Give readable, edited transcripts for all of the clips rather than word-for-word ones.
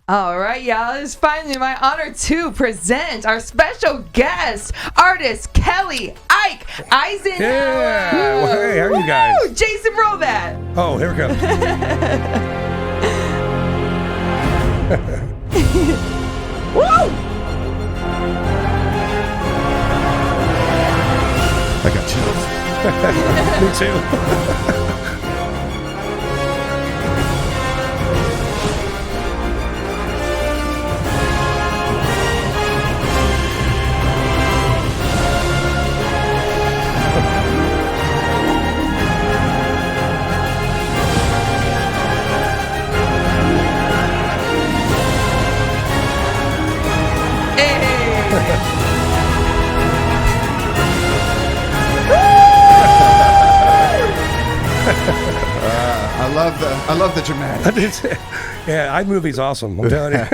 All right, y'all. It's finally my honor to present our special guest, artist Kelley Isenhower. Yeah. Well, hey, how are you guys? Woo! Jason, roll that. Oh, here we go. Woo! I got chills. Me too. I love the dramatic. Yeah, iMovie's awesome. I'm telling you.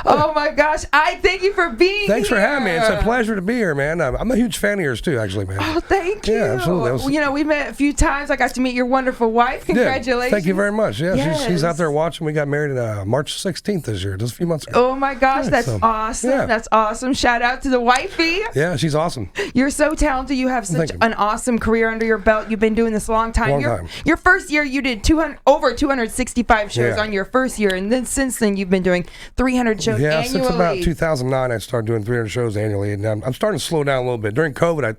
Oh my gosh! I thank you for being Thanks here. for having me. It's a pleasure to be here, man. I'm a huge fan of yours too, actually, man. Oh, thank you. Yeah, absolutely. You know, we met a few times. I got to meet your wonderful wife. Congratulations. Yeah, thank you very much. Yeah, Yes. she's out there watching. We got married March 16th this year, just a few months ago. Oh my gosh, that's awesome. yeah. That's awesome. Shout out to the wifey. Yeah, she's awesome. You're so talented. You have such Thank you. an awesome career under your belt. You've been doing this a long time. Long time. Your first year, you did over 265 shows Yeah. on your first year, and then since then, you've been doing 300 shows Yeah, annually. since about 2009, I started doing 300 shows annually, and I'm starting to slow down a little bit. During COVID,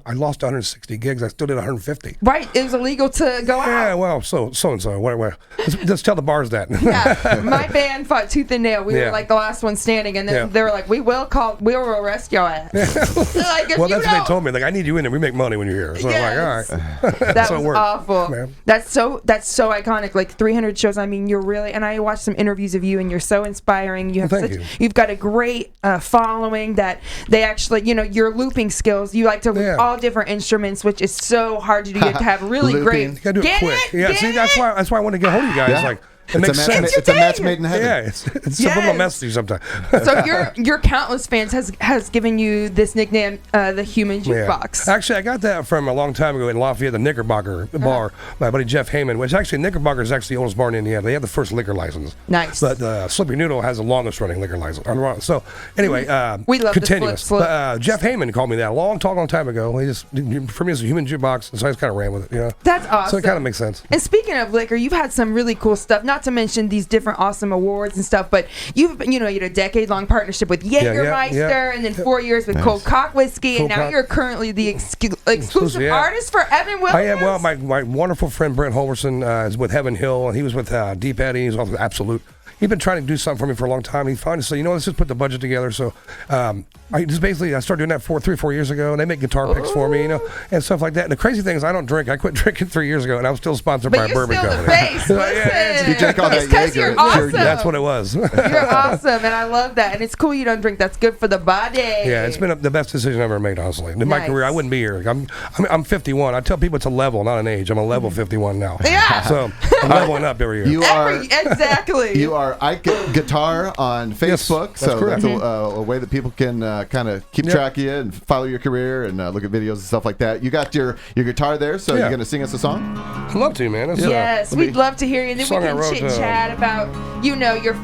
I lost 160 gigs. I still did 150. Right, it was illegal to go Yeah, out. well, so and so. Whatever. Let's tell the bars that. Yeah, my band fought tooth and nail. We were Yeah. like the last one standing, and then they were like, "We will arrest your ass." Like, if Well, you that's what they told me. Like, I need you in there. We make money when you're here. So Yes. I'm like, all right. That So it was worked, awful. man. That's so iconic. Like 300 shows. I mean, you're really. And I watched some interviews of you, and you're so inspiring. You have Well, thank you. You've got a great following that they actually, your looping skills. You like to loop all different instruments, which is so hard to do. You have to have really Looping. great. You gotta do it quick. Yeah, see, that's why I want to get hold of you guys. Yeah. Like, it makes sense. It's a match made in heaven. Yeah, it's a little messy sometimes. So your countless fans has given you this nickname, the Human Jukebox. Yeah. Actually, I got that from a long time ago in Lafayette, the Knickerbocker bar. My buddy Jeff Heyman, which actually Knickerbocker is actually the oldest bar in Indiana. They have the first liquor license. Nice. But Slippy Noodle has the longest running liquor license. So anyway, we love continuous. The slip. But, Jeff Heyman called me that a long time ago. He just, for me, it's a Human Jukebox, and so I just kind of ran with it. That's awesome. So it kind of makes sense. And speaking of liquor, you've had some really cool stuff. Not to mention these different awesome awards and stuff. But you had a decade-long partnership with Jägermeister, and then 4 years with Cold Cock Whiskey, and now you're currently the exclusive artist for Evan Williams. I am. Well, my wonderful friend Brent Holverson is with Heaven Hill, and he was with Deep Eddy. He's also with Absolute. He'd been trying to do something for me for a long time. He finally said, let's just put the budget together. So I started doing that 3 or 4 years ago, and they make guitar picks for me, and stuff like that. And the crazy thing is, I don't drink. I quit drinking 3 years ago, and I was still sponsored by a bourbon company. But you're still the face. You drank all that because Jaeger. you're awesome. That's what it was. You're awesome, and I love that. And it's cool you don't drink. That's good for the body. Yeah, it's been the best decision I've ever made, honestly. In my career, I wouldn't be here. I'm 51. I tell people it's a level, not an age. I'm a level 51 now. Yeah. So I'm leveling up every year. You are exactly. You are Ike Guitar on Facebook, that's so correct. that's a way that people can kind of keep track of you and follow your career and look at videos and stuff like that. You got your guitar there, so you're going to sing us a song? I'd love to, man. Yes, we'd love to hear you. And then we Song I can wrote, chit chat about your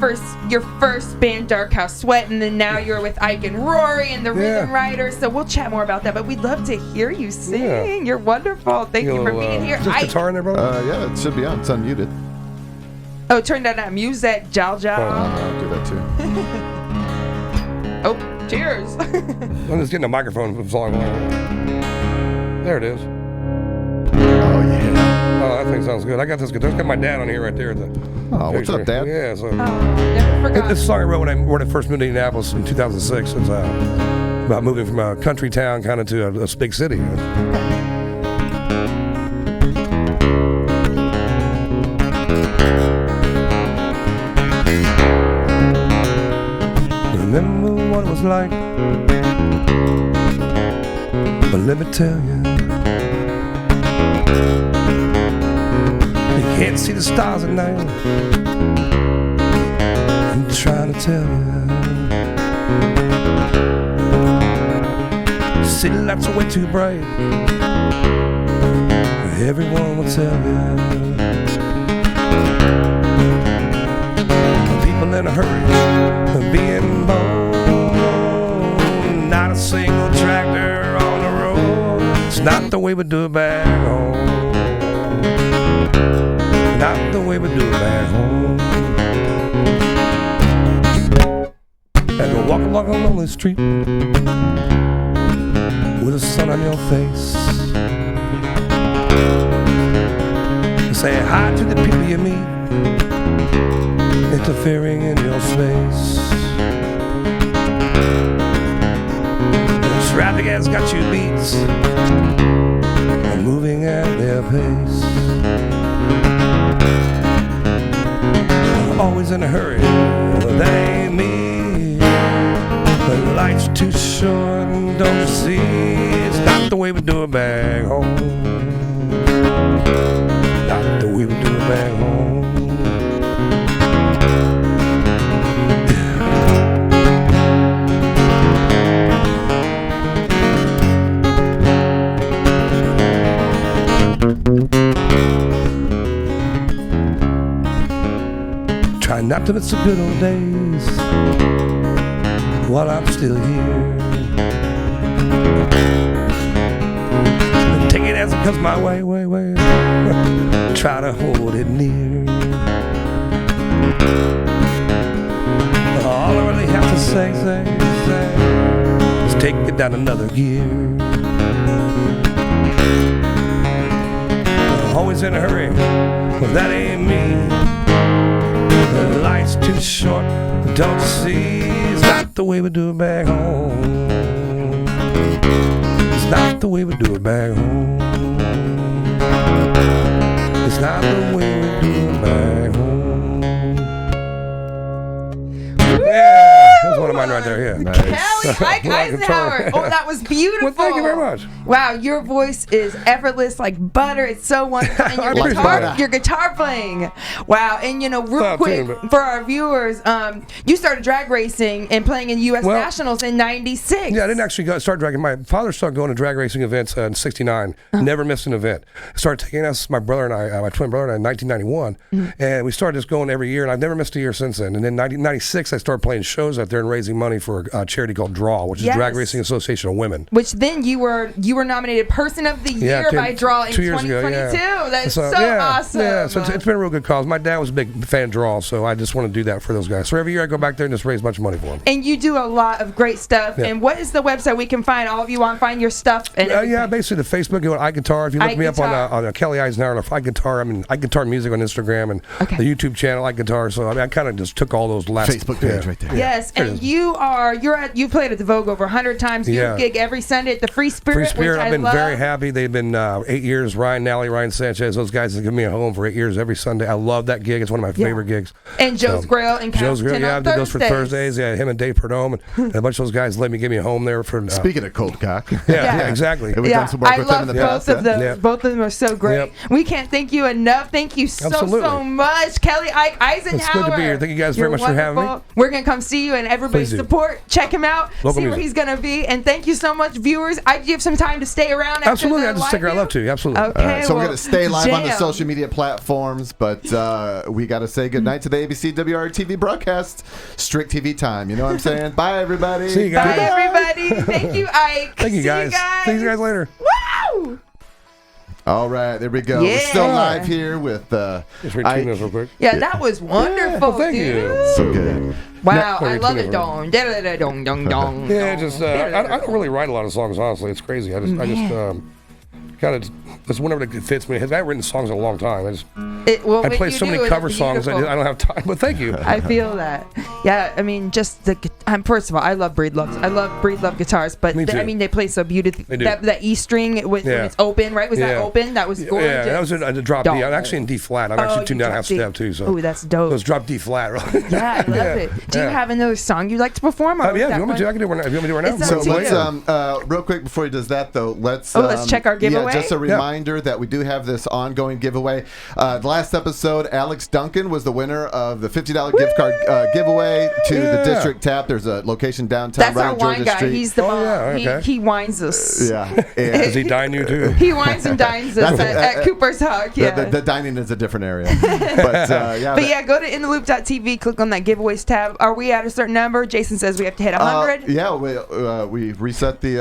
first band, Dark House Sweat, and then now you're with Ike and Rory and the Rhythm Riders. So we'll chat more about that. But we'd love to hear you sing. Yeah. You're wonderful. Thank you for being here. Is there guitar in there, brother? Yeah, it should be on. It's unmuted. Oh, turn that on. Music, Jal. I'll do that too. Oh, cheers. I'm just getting a microphone from song. There it is. Oh, yeah. Oh, that thing sounds good. I got this guitar. Got my dad on here right there. Oh, what's up, Dad? Yeah, so. Never forgot. This song I wrote when I first moved to Indianapolis in 2006. It's about moving from a country town kind of to a big city. Remember what it was like, but let me tell you, you can't see the stars at night. I'm trying to tell you, city lights are way too bright. Everyone will tell you, in a hurry of being born. Not a single tractor on the road. It's not the way we do it back home. Not the way we do it back home. And we'll walk along a lonely street with the sun on your face. Say hi to the people you meet, interfering in your space. The traffic has got you beat, moving at their pace. Always in a hurry, that ain't me. The life's too short, don't you see? It's not the way we do it back home. Not the way we do it back home. Try not to miss the good old days while I'm still here. Take it as it comes my way. Try to hold it near. All I really have to say is take it down another gear. Always in a hurry, well, that ain't me. The life's too short, don't you see? It's not the way we do it back home. It's not the way we do it back home. It's not the way we do it back home. Yeah, that's one of mine right there. Yeah, nice. Kelley Isenhower. Oh, that was beautiful. Well, thank you very much. Wow, your voice is effortless like butter. It's so wonderful. And your guitar playing. Wow. And real quick for our viewers, you started drag racing and playing in U.S. Nationals in '96. Yeah, I didn't actually start dragging. My father started going to drag racing events in '69. Never missed an event. Started taking us, my brother and I, my twin brother and I, in 1991, and we started just going every year. And I've never missed a year since then. And then 1996, I started playing shows out there and raising money for a charity called Draw, which is Drag Racing Association of Women. Which then you were nominated Person of the Year by Draw in 2022. That's so awesome. Yeah, so it's been a real good cause. My dad was a big fan of Draw, so I just want to do that for those guys. So every year I go back there and just raise a bunch of money for them. And you do a lot of great stuff. Yeah. And what is the website we can find all of you on? Find your stuff. And basically the Facebook, you go to iGuitar. If you look me up on Kelley Isenhower, iGuitar, iGuitar Music on Instagram, and the YouTube channel iGuitar. So I kind of just took all those last Facebook page right there. Yes, and you played at the Vogue over 100 times. You gig every Sunday at the Free Spirit. I've been very happy. They've been 8 years. Ryan Nally, Ryan Sanchez, those guys have given me a home for 8 years every Sunday. I love that gig. It's one of my favorite gigs. And Joe's Grill and Joe's Grill. I did those for Thursdays. Yeah, him and Dave Perdome and a bunch of those guys let me give me a home there for. Speaking of Cold Cock. Yeah, exactly. We've done some work with them in the past. Both of them. Both of them are so great. We can't thank you enough. Thank you so much, Kelley Isenhower. It's good to be here. Thank you guys very much for having me. We're gonna come see you and everybody support. Check him out. See where he's gonna be. And thank you so much, viewers. I give some time to stay around. Absolutely, I just stick around. I love to. Absolutely. Okay. So we're gonna stay live on the social media platforms, but we gotta say goodnight to the ABC WR TV broadcast. Strict TV time. You know what I'm saying? Bye, everybody. See you guys. Bye, everybody. Thank you, Ike. Thank you, guys. See you guys later. Woo! All right, there we go. Yeah. We're still live here with just read this real quick. Yeah, that was wonderful. Thank you. So good. Wow, I love it. Dong, dong, dong, dong. Yeah, just I don't really write a lot of songs. Honestly, it's crazy. I just kind of just whenever it fits me. I haven't written songs in a long time. I play so many cover songs. I don't have time. But thank you. I feel that. Yeah, I mean, just first of all, I love Breed Love. I love Breed Love guitars, but they play so beautifully. That E string when it's open, right? Was that open? That was gorgeous. Yeah, that was a drop D. I'm actually in D flat. I'm actually tuned down half step too. So. Ooh, that's dope. So it's drop D flat. Right? Yeah, I love it. Do you have another song you'd like to perform? Yeah, if you want me to, I can do one. If you want me to do one now. So let's real quick before he does that though, let's check our giveaway. giveaway? Just a reminder that we do have this ongoing giveaway. Last episode, Alex Duncan was the winner of the $50 gift card giveaway to the District Tap. There's a location downtown That's right our on Georgia wine guy. Street. He's the bomb. okay. He wines us. Yeah. Does he dine you too? He wines and dines us at Cooper's Hawk. Yeah. The dining is a different area. But go to intheloop.tv, click on that giveaways tab. Are we at a certain number? Jason says we have to hit 100. We reset the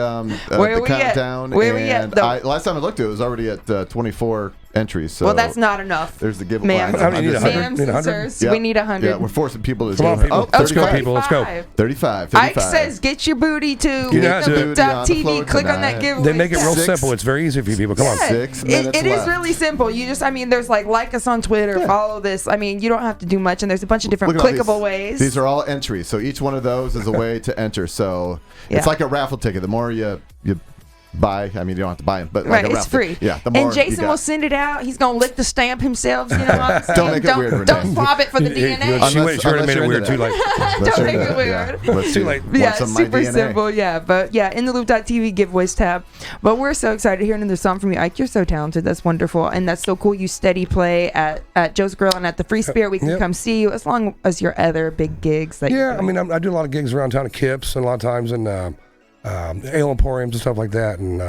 Where we countdown. Where we at? Last time I looked, it was already at 24 entries. So well, that's not enough. There's the giveaway. Ma'am, How many need 100? We need 100. Yeah, we're forcing people to Come on, people. Let's go, 35. people. Let's go. 35. Ike says, get your booty to intheloop.tv. Click on that giveaway. They make it real simple. It's very easy for you people. Come on. 6 minutes It is really simple. You just, there's like us on Twitter, follow this. You don't have to do much, and there's a bunch of different clickable ways. These are all entries, so each one of those is a way to enter. So it's like a raffle ticket. The more you buy, you don't have to buy them, but like it's free. Yeah, the more and Jason will send it out. He's gonna lick the stamp himself. You know what I'm saying? Don't make it weird. Don't swab it for the DNA. She already made it weird. Too late. Don't make it weird. It's too late. Yeah, it's super simple. Yeah, but intheloop.tv giveaways tab. But we're so excited to hear another song from you, Ike. You're so talented. That's wonderful, and that's so cool. You steady play at Joe's Grill and at the Free Spirit. We can come see you as long as your other big gigs. That I do a lot of gigs around town at Kips and a lot of times in ale emporiums and stuff like that, and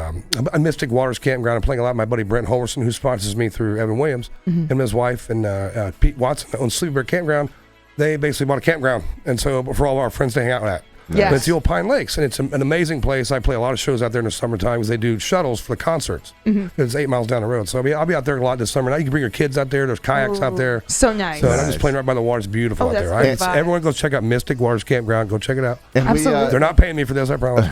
Mystic Waters Campground. I'm playing a lot with my buddy Brent Holverson, who sponsors me through Evan Williams, him and his wife, and Pete Watson that owns Sleepy Bear Campground. They basically bought a campground, and so for all of our friends to hang out at. Yes. But it's the old Pine Lakes, and it's an amazing place. I play a lot of shows out there in the summertime because they do shuttles for the concerts. It's 8 miles down the road. So I'll be out there a lot this summer. Now you can bring your kids out there. There's kayaks out there. So nice. So I'm just playing right by the water. It's beautiful out there. Everyone go check out Mystic Waters Campground. Go check it out. And Absolutely. They're not paying me for this, I promise.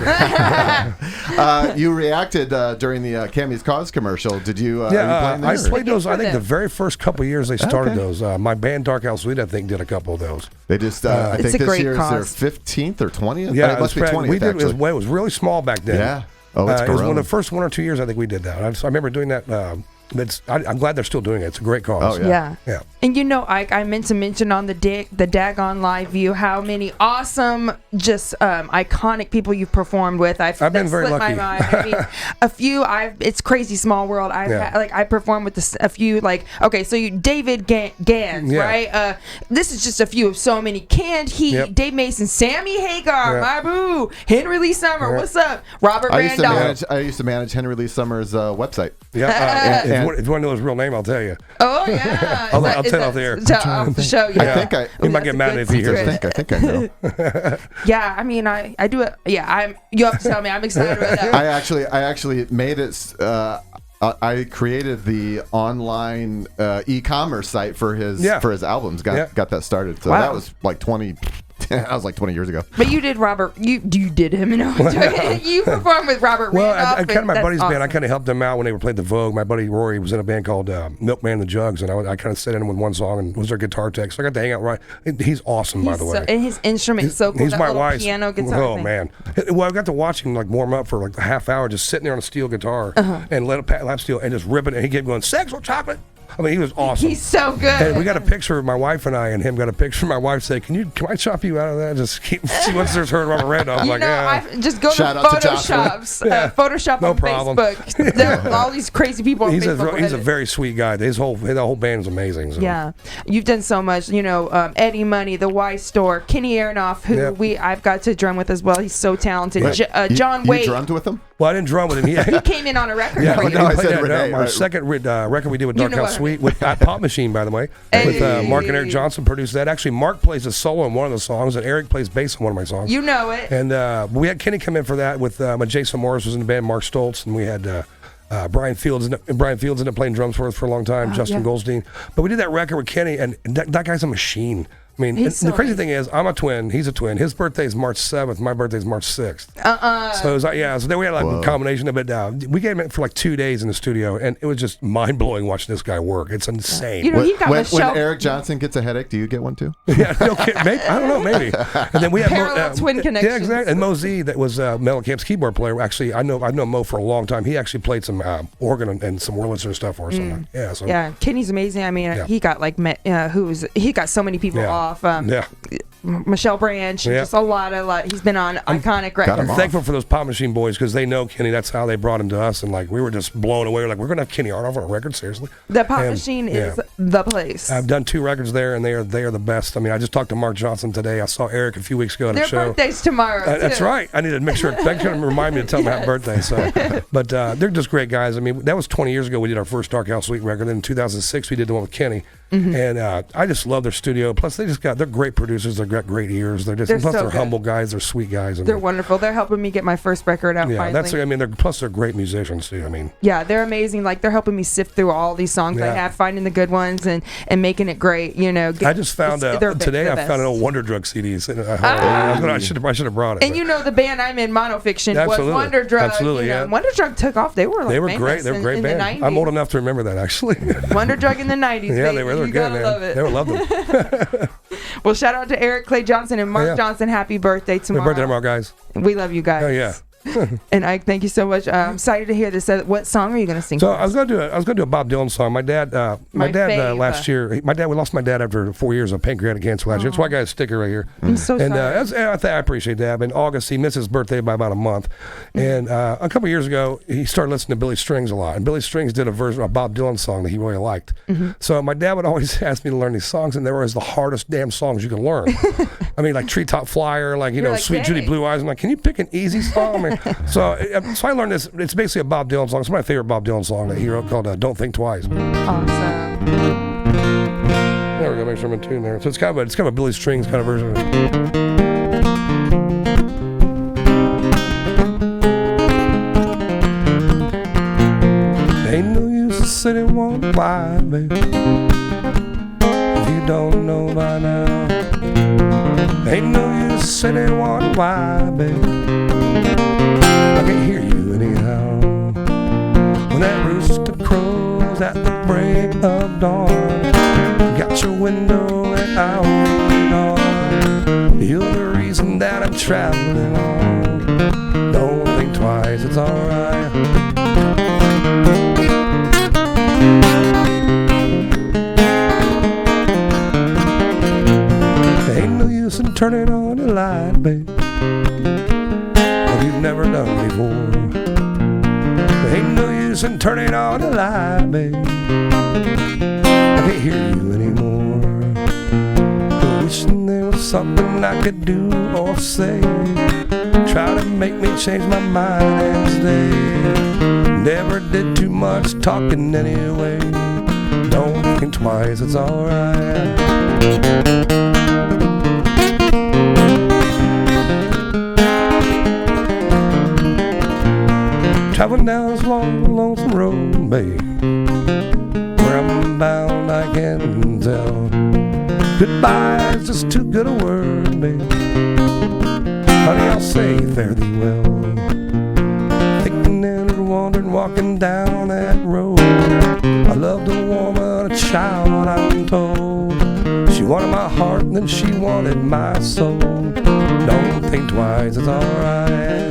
You reacted during the Cammy's Cause commercial. Did you? I played those. I think the very first couple of years they started those. My band Dark House Sweet, I think, did a couple of those. They just. I think this year is their 15th or 20th. Yeah, it must be 20th. It was really small back then. Yeah. Oh, it's it was one of the first 1 or 2 years I think we did that. I remember doing that. I'm glad they're still doing it. It's a great cause. Oh, yeah. And Ike, I meant to mention on the Daggone Live View how many awesome, just iconic people you've performed with. I've been very lucky. My mind. A few. It's crazy small world. I performed with a few. So you David Gans, right? This is just a few of so many. Canned Heat, Dave Mason, Sammy Hagar, my boo, Henry Lee Summer. What's up, Robert Randolph? I used to manage Henry Lee Summer's website. Yeah. If you want to know his real name, I'll tell you. Oh yeah, I'll tell off the air. Off the show. Yeah. He might get mad if he hears it. I think I know. Yeah, I do it. Yeah, you have to tell me. I'm excited about that. I actually made it. I created the online e-commerce site for his albums. Got that started. So that was like 20 years ago. But you did Robert. You did him. You performed with Robert Randolph. Well, I kind of my buddy's band. I kind of helped them out when they were playing the Vogue. My buddy Rory was in a band called Milkman and the Jugs, and I kind of sat in with one song and was their guitar tech. So I got to hang out. He's awesome, by the way. And his instrument's so cool. He's my wife's piano guitar. Oh man. Well, I got to watch him warm up for a half hour, just sitting there on a steel guitar and let a lap steel and just ripping it. And he kept going sexual chocolate. He was awesome. He's so good. And we got a picture of my wife and I, and him got a picture of my wife saying, "Can I chop you out of that? Just see once there's her Robert Randolph." Just go to Photoshops. Photoshop on Facebook. There are all these crazy people on Facebook. He's a very sweet guy. The whole band is amazing. So. Yeah, you've done so much. Eddie Money, the Y Store, Kenny Aronoff, who I've got to drum with as well. He's so talented. John Wade. You drummed with him? Well, I didn't drum with him. He came in on a record. Yeah, I said Renee. Our second record we did with Dark House Sweet with Pop Machine, by the way, with Mark and Eric Johnson produced that. Actually, Mark plays a solo on one of the songs, and Eric plays bass on one of my songs. You know it. And we had Kenny come in for that with Jason Morris was in the band, Mark Stoltz, and we had Brian Fields. Brian Fields ended up playing drums for us for a long time. Justin Goldstein. But we did that record with Kenny, and that guy's a machine. The crazy thing is, I'm a twin. He's a twin. His birthday is March 7th. My birthday is March 6th. So it was so then we had a combination of it. We gave him for 2 days in the studio, and it was just mind blowing watching this guy work. It's insane. When Eric Johnson gets a headache, do you get one too? Yeah, maybe, I don't know, maybe. And then we had twin connection. Yeah, exactly. And Mo Z, that was Mellencamp's keyboard player. Actually, I know Mo for a long time. He actually played some organ and some Wurlitzer stuff for us. Yeah, Kenny's amazing. He got he got so many people off. Michelle Branch, just a lot. He's been on iconic records. I'm thankful for those Pop Machine boys because they know Kenny. That's how they brought him to us, and like we were just blown away. We're like, we're gonna have Kenny Aronoff on a record, seriously. The Pop Machine is the place. I've done 2 records there, and they are the best. I mean, I just talked to Mark Johnson today. I saw Eric a few weeks ago at a show. Their birthday's tomorrow. That's right. I need to make sure. Thank you to remind me to tell them happy birthday. So, but they're just great guys. I mean, that was 20 years ago. We did our first Dark House Suite record. In 2006, we did the one with Kenny. And I just love their studio. Plus, they're great producers. They've got great ears. They're humble guys. They're sweet guys. They're wonderful. They're helping me get my first record out. Yeah, finally. They're great musicians too. I mean, yeah, they're amazing. Like they're helping me sift through all these songs I have, finding the good ones and making it great. You know, I just found today. I found an old Wonder Drug CDs. I should have brought it. And you know, the band I'm in, Monofiction, was Wonder Drug. Absolutely, yeah. Wonder Drug took off. They were great. They were a great band. I'm old enough to remember that actually. Wonder Drug in the 90s. Yeah, they were good, man. Love it. They were loved them. Well, shout out to Eric Clay Johnson and Mark Johnson. Happy birthday tomorrow. Happy birthday tomorrow, guys. We love you guys. Oh yeah. And Ike, thank you so much. I'm excited to hear this. What song are you going to sing? So I was going to do a Bob Dylan song. My dad last year. We lost my dad after 4 years of pancreatic cancer last year. That's why I got a sticker right here. I'm so sorry. And I appreciate that. In August, he missed his birthday by about a month. And a couple years ago, he started listening to Billy Strings a lot. And Billy Strings did a version of a Bob Dylan song that he really liked. So my dad would always ask me to learn these songs, and they were always the hardest damn songs you can learn. I mean, like Treetop Flyer, Sweet Judy Blue Eyes. I'm like, can you pick an easy song? I mean, so I learned this. It's basically a Bob Dylan song. It's my favorite Bob Dylan song that he wrote called "Don't Think Twice." Awesome. There we go. Make sure I'm in tune there. So it's kind of a Billy Strings kind of version of it. Ain't no use to sit and wonder why, baby, if you don't know by now. Ain't no use to sit and wonder why, baby. I can hear you anyhow. When that rooster crows at the break of dawn, got your window and out on. You're the reason that I'm traveling on. Don't think twice, it's alright. Ain't no use in turning on the light, babe, you've never done before. Ain't no use in turning on the light, babe. I can't hear you anymore. Wishing there was something I could do or say, try to make me change my mind and stay. Never did too much talking anyway. Don't think twice, it's alright. Traveling down this long, lonesome road, babe, where I'm bound I can tell. Goodbye is just too good a word, babe. Honey, I'll say fare thee well. Thinking and wandering, walking down that road. I loved a woman, a child, I'm told. She wanted my heart, and then she wanted my soul. Don't think twice, it's alright.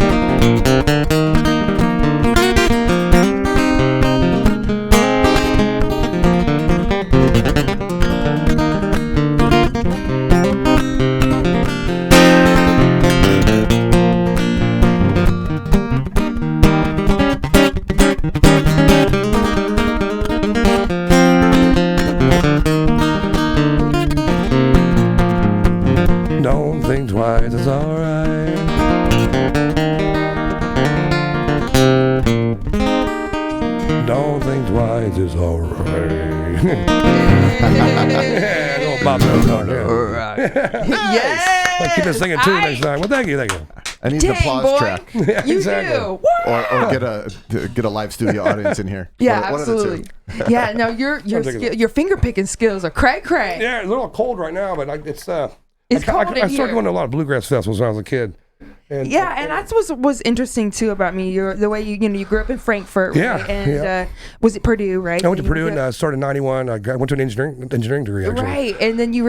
Don't think twice, it's alright. Don't think twice, it's alright. Yeah, little Bob Dylan song, yeah. Right. Yes. I'll keep it singing too next time. Well, thank you. I need an applause track. Yeah, You exactly. do. Or get a live studio audience in here. Yeah, one absolutely. Yeah, no, your finger picking skills are cray. Yeah, it's a little cold right now, but it's It's cold in I started here. going to a lot of bluegrass festivals when I was a kid. And that's what was interesting too about me. The way you grew up in Frankfort, right? And was it Purdue, right? I went to Purdue and started in '91. I went to an engineering degree, actually. Right, and then you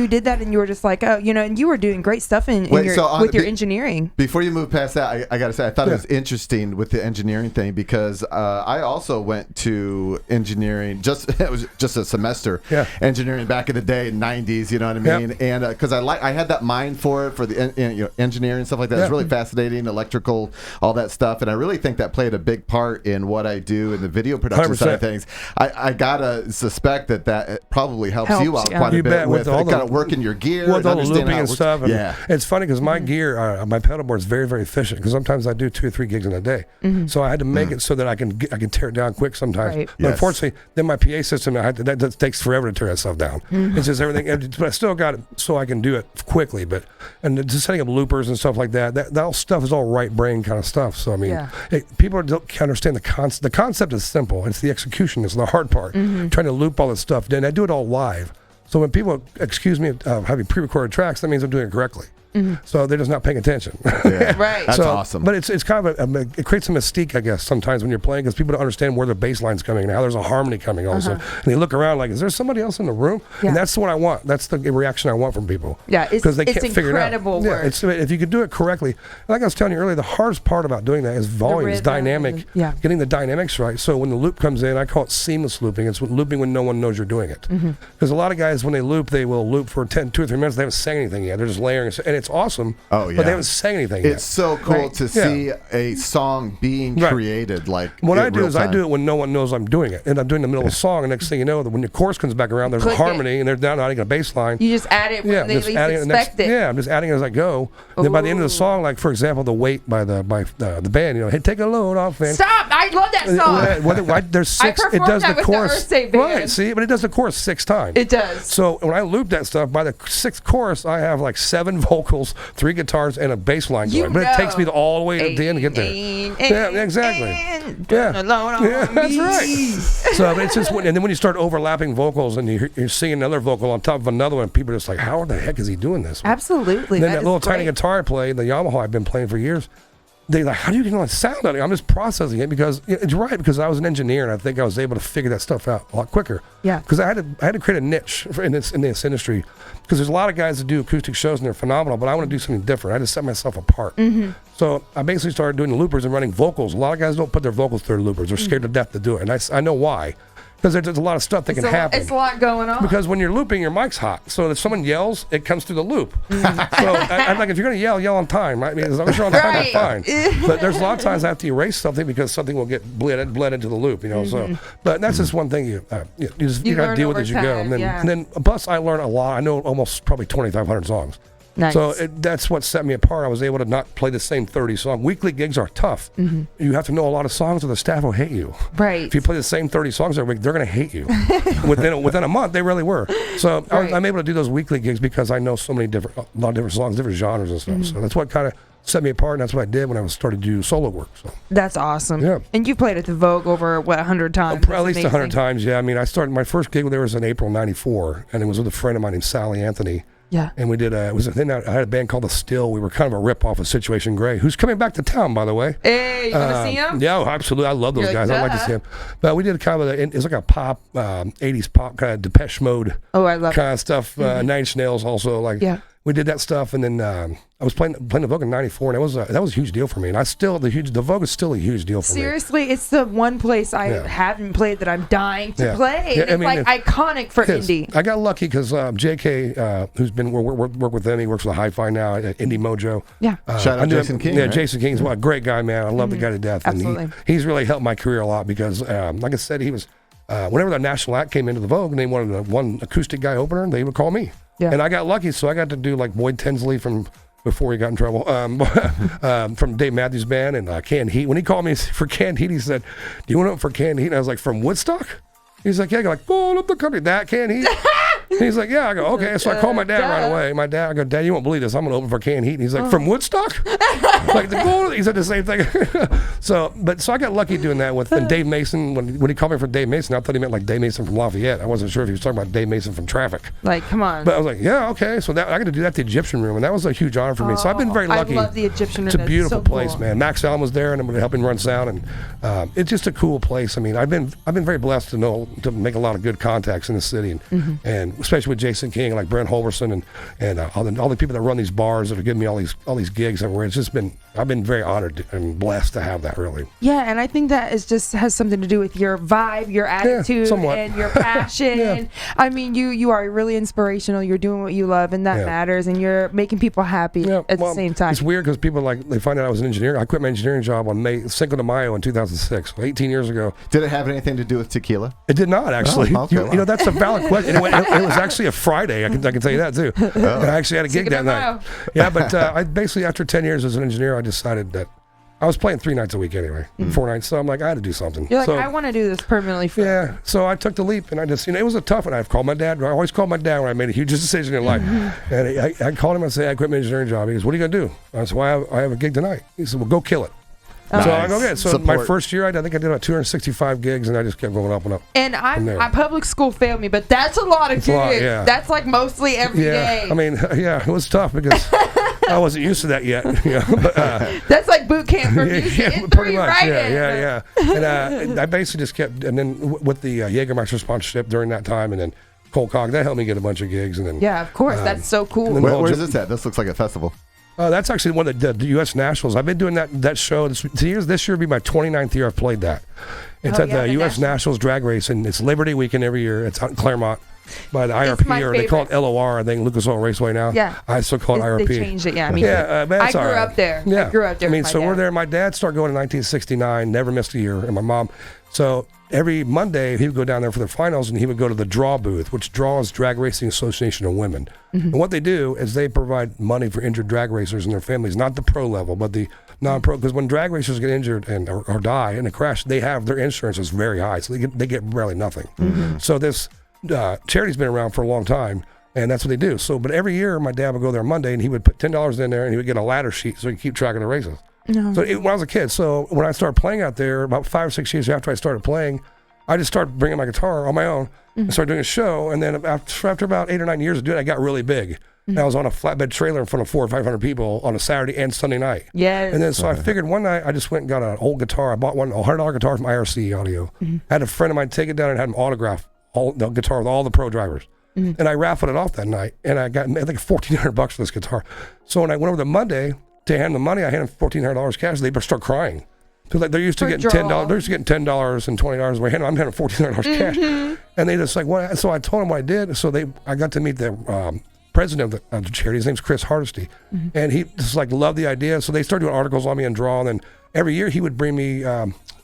did that, and you were just like, and you were doing great stuff with your engineering. Before you move past that, I got to say, I thought it was interesting with the engineering thing because I also went to engineering. It was just a semester engineering back in the day, in '90s. You know what I mean? And because I had that mind for the engineering and stuff like that. It's really fascinating, electrical, all that stuff, and I really think that played a big part in what I do in the video production 100%. Side of things. I gotta suspect that probably helps you out quite a bit with kind of working your gear with all the looping and stuff. And it's funny because my gear, my pedal board is very, very efficient because sometimes I do 2 or 3 gigs in a day. So I had to make it so that I can tear it down quick sometimes. Right. But unfortunately, then my PA system that takes forever to tear that stuff down. It's just everything, but I still got it so I can do it quickly. And just setting up loopers and stuff like that. That stuff is all right brain kind of stuff. So I mean, people don't understand the concept. The concept is simple. It's the execution is the hard part. Trying to loop all this stuff. Then I do it all live. So when people accuse me of having pre-recorded tracks, that means I'm doing it correctly. So they're just not paying attention. Right. That's awesome. But it's kind of it creates a mystique, I guess, sometimes when you're playing because people don't understand where the bass line's coming and how there's a harmony coming also. And they look around like, is there somebody else in the room? And that's what I want. That's the reaction I want from people. Yeah, because they can't figure it out. Work. If you could do it correctly, like I was telling you earlier, the hardest part about doing that is volume, dynamic, getting the dynamics right. So when the loop comes in, I call it seamless looping. It's looping when no one knows you're doing it. Because a lot of guys, when they loop, they will loop for 2 or 3 minutes. They haven't sang anything yet. They're just layering, and it's awesome. But they haven't sang anything yet. It's so cool to see a song being created. Like what I do is I do it when no one knows I'm doing it, and I'm doing the middle of a song. And next thing you know, when the chorus comes back around, there's a harmony, and they're now adding a bass line. You just add it when they least expect it. Yeah, I'm just adding it as I go. And then by the end of the song, like for example, "The Weight" by the band, hey, take a load off, man. Stop! I love that song. There's 6. It does the chorus. Right. See, but it does the chorus 6 times. It does. So when I loop that stuff, by the 6th chorus, I have like 7 vocals, 3 guitars, and a bass line going. But it takes me all the way to the end to get there. Yeah, exactly. That's right. So it's just and then when you start overlapping vocals and you're singing another vocal on top of another one, people are just like, how the heck is he doing this? Absolutely. And then that little tiny guitar I play, the Yamaha I've been playing for years, they're like, how do you get all that sound out of it? I'm just processing it because it's right, because I was an engineer and I think I was able to figure that stuff out a lot quicker. Yeah. Because I had to create a niche in this industry, because there's a lot of guys that do acoustic shows and they're phenomenal, but I want to do something different. I had to set myself apart. So I basically started doing the loopers and running vocals. A lot of guys don't put their vocals through the loopers. They're scared to death to do it, and I know why. Because there's a lot of stuff that can happen. It's a lot going on. Because when you're looping, your mic's hot. So if someone yells, it comes through the loop. So I'm like, if you're going to yell on time, right? I mean, as long as you're on time, you're fine. But there's a lot of times I have to erase something because something will get bled into the loop, you know. So, but that's just one thing you got to deal with as you go. And then plus I learn a lot. I know almost probably 2,500 songs. Nice. So that's what set me apart. I was able to not play the same 30 songs. Weekly gigs are tough. You have to know a lot of songs or the staff will hate you. Right. If you play the same 30 songs every week, they're going to hate you. within a month, they really were. So I'm able to do those weekly gigs because I know so many a lot of different songs, different genres and stuff. So that's what kind of set me apart, and that's what I did when I started to do solo work. So that's awesome. Yeah. And you played at the Vogue over 100 times? At least 100 times. Yeah. I mean, I started my first gig there was in April '94, and it was with a friend of mine named Sally Anthony. Yeah. And we did I had a band called The Still. We were kind of a rip-off of Situation Grey, who's coming back to town, by the way. Hey, you want to see him? Yeah, absolutely. I love those guys. I'd like to see him. But we did kind of it's like a pop, 80s pop, kind of Depeche Mode I love kind of stuff. Nine Inch Nails also. We did that stuff, and then I was playing the Vogue in '94, and that was a huge deal for me. And the Vogue is still a huge deal for me. Seriously, it's the one place I haven't played that I'm dying to play. Yeah, it's iconic for indie. I got lucky because JK, who's been work with them, he works with Hi-Fi now at Indie Mojo. Yeah. Shout out Jason King. Yeah, right? Jason King's a great guy, man. I love the guy to death. Absolutely. And he's really helped my career a lot because, like I said, he was whenever the national act came into the Vogue and they wanted one acoustic guy opener, they would call me. Yeah. And I got lucky, so I got to do like Boyd Tinsley from before he got in trouble, from Dave Matthews Band and Canned Heat. When he called me for Canned Heat, he said, "Do you want to open for Canned Heat?" And I was like, "From Woodstock?" He's like, "Yeah." I go like, "Going up the country, that Canned Heat." He's like, yeah. I go, okay. So I call my dad right away. My dad, I go, Dad, you won't believe this. I'm gonna open for canned heat. And he's like, from Woodstock? Like the gold. He said the same thing. So I got lucky doing that with Dave Mason. When he called me for Dave Mason, I thought he meant like Dave Mason from Lafayette. I wasn't sure if he was talking about Dave Mason from Traffic. Like, come on. But I was like, yeah, okay. So I got to do that at the Egyptian Room, and that was a huge honor for me. So I've been very lucky. I love the Egyptian Room. It's a beautiful place, man. Max Allen was there, and I'm helping run sound, and it's just a cool place. I mean, I've been very blessed to make a lot of good contacts in the city, and especially with Jason King, like Brent Holverson, and all the people that run these bars that are giving me all these gigs everywhere. It's just been, I've been very honored and blessed to have that, really. Yeah, and I think that has something to do with your vibe, your attitude, and your passion. Yeah. I mean, you are really inspirational. You're doing what you love, and that matters, and you're making people happy at the same time. It's weird because people they find out I was an engineer. I quit my engineering job on Cinco de Mayo in 2006, 18 years ago. Did it have anything to do with tequila? It did not, actually. Oh, okay, you know, that's a valid question. It was actually a Friday. I can tell you that too. And I actually had a gig that night. Yeah, but I basically, after 10 years as an engineer, I decided that I was playing 3 nights a week anyway, 4 nights. So I'm like, I had to do something. You're like, I want to do this permanently. Yeah. So I took the leap, and I just, it was a tough one. I've called my dad. I always called my dad when I made a huge decision in life. And I called him and said, I quit my engineering job. He goes, what are you going to do? I said, well, I have a gig tonight. He said, well, go kill it. Nice. So I go, okay. So my first year, I think I did about 265 gigs, and I just kept going up and up. And public school failed me, but that's a lot of gigs. That's like mostly every day. I mean, it was tough because I wasn't used to that yet. But, that's like boot camp for music. Pretty much. Yeah. And I basically just kept, and then with the Jägermeister sponsorship during that time, and then Cold Cog, that helped me get a bunch of gigs. And then of course, that's so cool. Where is this at? This looks like a festival. That's actually one of the U.S. Nationals. I've been doing that show. This year will be my 29th year I've played that. It's at the U.S. Nationals drag race, and it's Labor Day weekend every year. It's out in Claremont by the IRP, or they call it LOR, I think, Lucas Oil Raceway now. Yeah. I still call it IRP. They changed it, I mean, I grew up there. Yeah. I grew up there. I mean, so we're there. My dad started going in 1969, never missed a year, and my mom. So every Monday, he would go down there for the finals, and he would go to the draw booth, which draws Drag Racing Association of Women. And what they do is they provide money for injured drag racers and their families, not the pro level, but the non-pro. Because when drag racers get injured or die in a crash, their insurance is very high, so they get barely nothing. So this charity's been around for a long time, and that's what they do. So, but every year, my dad would go there on Monday, and he would put $10 in there, and he would get a ladder sheet so he could keep track of the races. So when I was a kid, so when I started playing out there, about 5 or 6 years after I started playing, I just started bringing my guitar on my own and started doing a show. And then after about 8 or 9 years of doing it, I got really big. And I was on a flatbed trailer in front of 400 or 500 people on a Saturday and Sunday night. Yes. And then so I figured one night I just went and got an old guitar. I bought a $100 guitar from IRC Audio. I had a friend of mine take it down and had him autograph the guitar with all the pro drivers. And I raffled it off that night. And I got, I think, $1,400 for this guitar. So when I went over to Monday to hand them money, I handed them $1,400 cash. They start crying. So like they're used to getting $10. They're used to getting $10 and $20. I'm handing $1,400 cash, and they just like what? So I told them what I did. So I got to meet the president of the charity. His name's Chris Hardesty, and he just like loved the idea. So they started doing articles on me and draw. And then every year he would bring me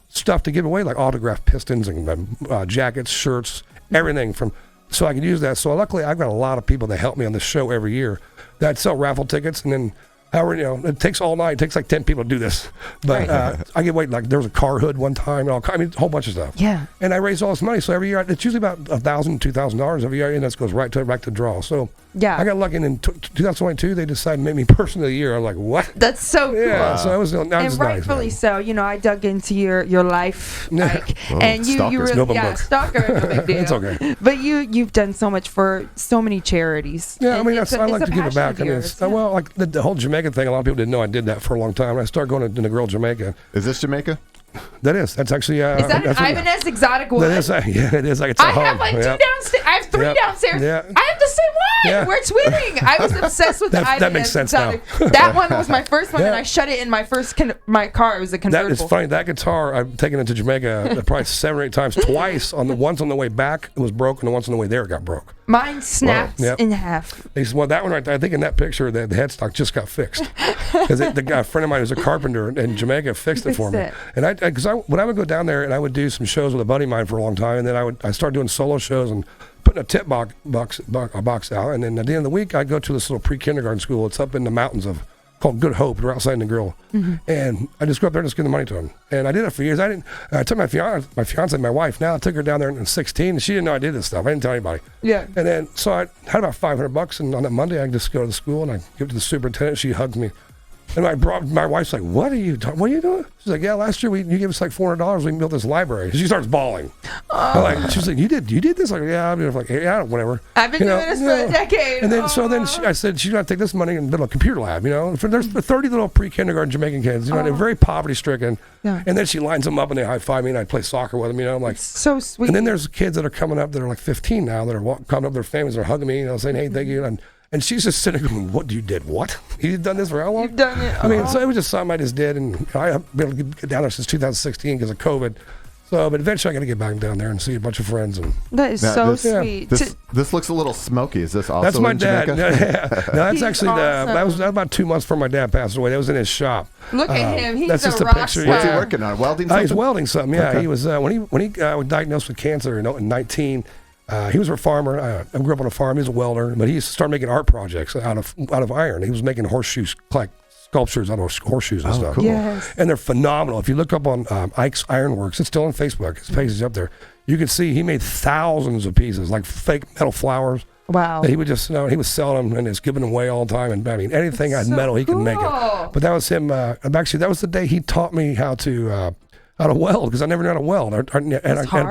stuff to give away, like autographed pistons and jackets, shirts, everything from. So I could use that. So luckily I've got a lot of people that help me on this show every year that sell raffle tickets, and then. However, it takes all night. It takes like 10 people to do this. But I get like there was a car hood one time, and a whole bunch of stuff. Yeah. And I raised all this money. So every year, it's usually about $1,000, $2,000 every year, and that goes right to draw. So I got lucky. And in 2022, they decided to make me Person of the Year. I'm like, what? That's so cool. Yeah. So it was nice. And rightfully so. I dug into your life, Mike, and you really stalker. No big deal. It's okay. But you've done so much for so many charities. Yeah, I mean, I like to give it back. I mean, well, like the whole Jamaica thing, a lot of people didn't know I did that for a long time. I started going to Negril, Jamaica. Is this Jamaica? That's actually. Is that an Ibanez exotic wood? That is, yeah, it is. Like it's I have like 2 downstairs. I have 3 downstairs. I have the same one. Yeah. We're twinning. I was obsessed with the Ibanez. That makes sense exotic. now. That one was my first one, and I shut it in my first my car. It was a convertible. That is funny. That guitar, I've taken it to Jamaica probably 7 or 8 times. Twice. Once on the way back, it was broken. And once on the way there, it got broke. Mine snapped in half. He said, well, that one right there, I think in that picture, the headstock just got fixed. Because a friend of mine who's a carpenter in Jamaica fixed it for me. And when I would go down there and I would do some shows with a buddy of mine for a long time, and then I started doing solo shows and putting a tip box out. And then at the end of the week, I'd go to this little pre-kindergarten school. It's up in the mountains of called Good Hope. We're outside in the grill. And I just go up there and just give the money to them. And I did it for years. I took my fiance, my wife now, I took her down there in 16, and she didn't know I did this stuff. I didn't tell anybody. Yeah. And then, so I had about $500, and on that Monday, I just go to the school, and I give it to the superintendent. She hugs me. And my wife's like, what are you doing? She's like, yeah, last year you gave us like $400. We can build this library. She starts bawling. She's like, you did this? Like, yeah, I'm like, yeah, whatever. I've been doing this for a decade. And then I said, she's gonna take this money and build a computer lab. There's 30 little pre-kindergarten Jamaican kids. They're very poverty stricken. Yeah. And then she lines them up and they high five me and I play soccer with them. I'm like, so sweet. And then there's kids that are coming up that are like 15 now that are coming up, their families are hugging me, saying, hey, thank you. And she's just sitting there going, what you did? What? You've done this for how long? You've done it. I mean, so it was just something I just did. And I've been able to get down there since 2016 because of COVID. So, but eventually I got to get back down there and see a bunch of friends. And that is so sweet. This looks a little smoky. Is this also that's my in dad. Jamaica? No, that's actually awesome. That was about 2 months before my dad passed away. That was in his shop. Look at him. He's that's a just rock picture. star. What's he working on? Welding something? He's welding something. Yeah, okay. He was when he was diagnosed with cancer in 19. He was a farmer. I grew up on a farm. He was a welder, but he used to start making art projects out of iron. He was making horseshoes, like sculptures out of horseshoes and stuff. Cool. Yes. And they're phenomenal. If you look up on Ike's Ironworks, it's still on Facebook. His page is up there. You can see he made thousands of pieces, like fake metal flowers. Wow. He would just, he was selling them and just giving them away all the time. And I mean, anything had metal, he could make it. But that was him. Actually, that was the day he taught me how to weld, because I never knew how to weld and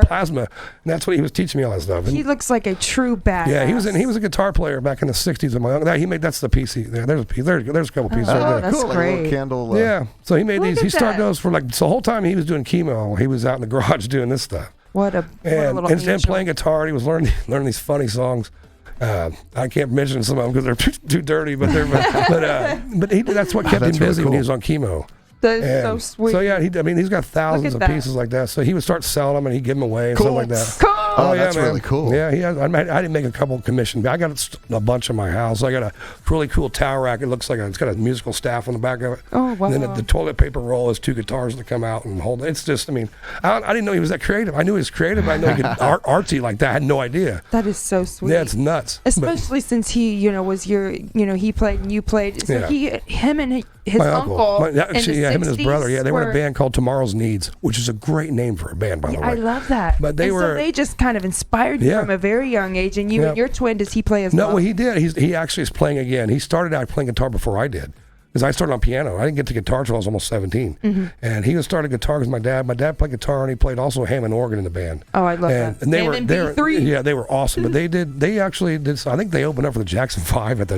plasma, and that's what he was teaching me, all that stuff. And he looks like a true badass. Yeah, he was a guitar player back in the 60s. Of my uncle. That's the piece. There's a couple pieces. That's cool. Great. Like a little candle. Yeah, so he made these. He started that. those for so the whole time he was doing chemo, he was out in the garage doing this stuff. What a little and then playing guitar. He was learning these funny songs. I can't mention some of them because they're too dirty, but that's what kept him busy really when he was on chemo. That is so sweet. So yeah, he's got thousands of pieces like that. So he would start selling them and he'd give them away and stuff like that. Cool. Oh, that's really cool. Yeah, I didn't make a couple commissioned. I got a bunch in my house. I got a really cool tower rack. It looks like it's got a musical staff on the back of it. Oh, wow. And then the toilet paper roll has 2 guitars that come out and hold it. It's just, I didn't know he was that creative. I knew he was creative, but I know he could artsy like that. I had no idea. That is so sweet. Yeah, it's nuts. Especially since he, was your, he played and you played. So him and his uncle. Him and his brother. Yeah, they were in a band called Tomorrow's Needs, which is a great name for a band, by the way. I love that. But so they just kind of inspired you from a very young age. And you and your twin, does he play as well? No, he did. He actually is playing again. He started out playing guitar before I did. Because I started on piano. I didn't get to guitar until I was almost 17. Mm-hmm. And he started guitar because my dad played guitar and he played also Hammond organ in the band. Oh, I love that. And they were awesome. But they actually did. I think they opened up for the Jackson 5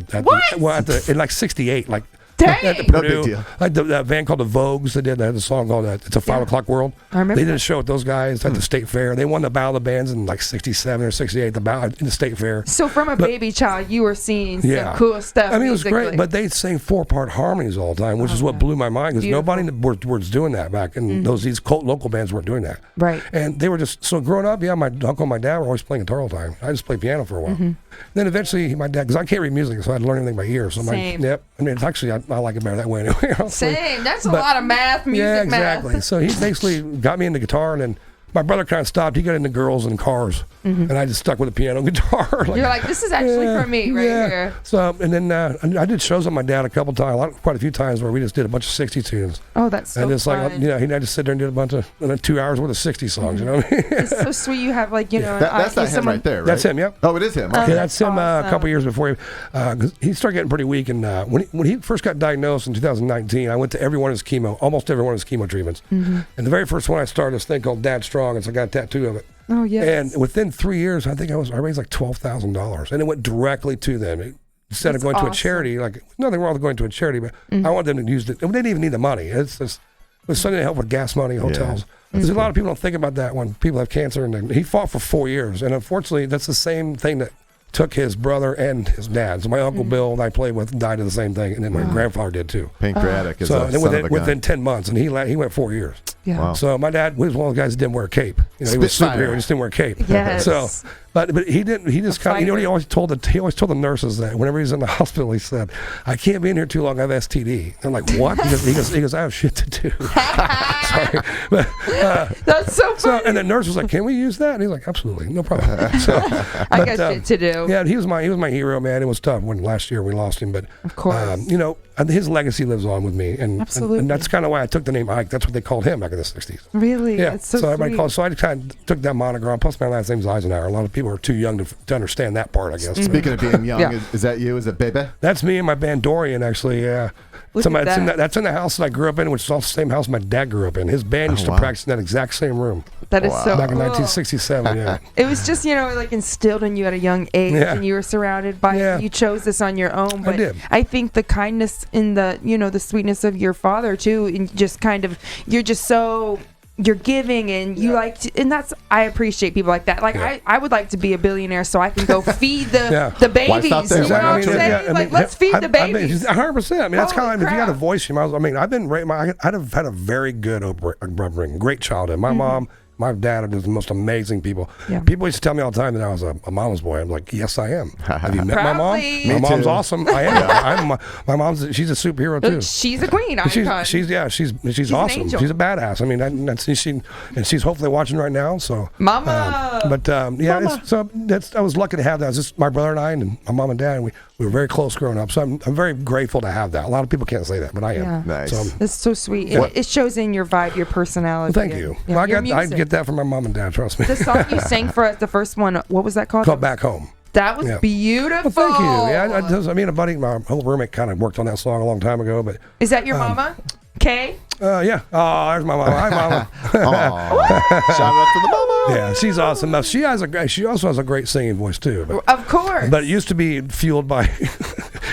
in like 68. Like. At the Purdue, no big deal. Like that band called the Vogues, they had a song called "It's a 5 o'clock world." I remember. They did a show with those guys at the State Fair. They won the Battle of the Bands in like 67 or 68. In the State Fair. So from a baby child, you were seeing some cool stuff. It was great, but they sang 4-part harmonies all the time, which is what blew my mind because nobody in the was doing that back, and these local bands weren't doing that. Right. And they were just so growing up. Yeah, my uncle and my dad were always playing guitar all the time. I just played piano for a while. Mm-hmm. Then eventually, my dad, because I can't read music, so I had to learn everything by ear. So it's actually I like it better that way anyway. Same. That's a lot of math, music, yeah, exactly. math. So he basically got me into guitar, and then my brother kind of stopped. He got into girls and cars, and I just stuck with the piano and guitar. You're like, this is actually for me here. So, and then I did shows with my dad a couple times, quite a few times, where we just did a bunch of 60 tunes. Oh, that's so fun. And it's like, I just sit there and did a bunch of 2 hours worth of 60 songs. You know what I mean? It's so sweet. You have that's not him right there, right? That's him. Yep. Oh, it is him. Okay, that's him. A couple years before he started getting pretty weak, and when he first got diagnosed in 2019, I went to almost every one of his chemo treatments. Mm-hmm. And the very first one I started this thing called Dad Strong, and so I got a tattoo of it. Oh yes. And within 3 years, I think I raised like $12,000, and it went directly to them. Instead of going to a charity, like nothing wrong with going to a charity, but I want them to use it. They didn't even need the money. It was something to help with gas money, hotels. There's a lot of people don't think about that when people have cancer. And he fought for 4 years, and unfortunately, that's the same thing that took his brother and his dad. So my Uncle Bill that I played with died of the same thing, and then my grandfather did too. Pancreatic is a son of a within 10 months, and he went 4 years. Yeah. Wow. So my dad was one of the guys that didn't wear a cape. He was a superhero, he just didn't wear a cape. Yes. So, But he didn't. He just kind of, he always told the nurses that whenever he's in the hospital, he said, "I can't be in here too long. I have STD." I'm like, "What?" He goes, "I have shit to do." Sorry, but, that's so funny. And the nurse was like, "Can we use that?" And he's like, "Absolutely, no problem." So, I got shit to do. Yeah, he was my hero, man. It was tough when last year we lost him, but of course, his legacy lives on with me, and that's kind of why I took the name Ike. That's what they called him back in the '60s. Really? Yeah. That's so everybody called. So I kind of took that moniker on. Plus, my last name's Eisenhower. A lot of people are too young to understand that part, I guess. Speaking of being young, is that you? Is it Bebe? That's me and my band Dorian, actually. Yeah. That's in the house that I grew up in, which is also the same house my dad grew up in. His band used to practice in that exact same room. That is so back in 1967. Yeah. It was just like instilled in you at a young age, and you were surrounded by it. You chose this on your own. But I did. I think the kindness and the the sweetness of your father too, and just kind of you're giving and you and that's I appreciate people like that. Like I would like to be a billionaire so I can go feed the babies. You know what I'm saying? Let's feed the babies. 100%. I mean, that's kind of if you got a voice, I'd have had a very good upbringing, great childhood. My mom. My dad are the most amazing people. Yeah. People used to tell me all the time that I was a mama's boy. I'm like, yes, I am. Have you met my mom? My mom's awesome. I am. My mom's. She's a superhero too. She's a queen. She's awesome. She's a badass. I mean, she's hopefully watching right now. So, Mama. I was lucky to have that. It was just my brother and I, and my mom and dad, and we were very close growing up. So I'm very grateful to have that. A lot of people can't say that, but I am. Yeah. Nice. So, it's so sweet. It shows in your vibe, your personality. Well, thank you. I get that from my mom and dad. Trust me. The song you sang for us, the first one, what was that called? Called Back Home. That was beautiful. Well, thank you. Yeah, a buddy, my whole roommate, kind of worked on that song a long time ago. But is that your mama, Kay? Yeah. Oh, there's my mama. Hi, mama. Shout out to the mama. Yeah, she's awesome. She also has a great singing voice too. But, of course. But it used to be fueled by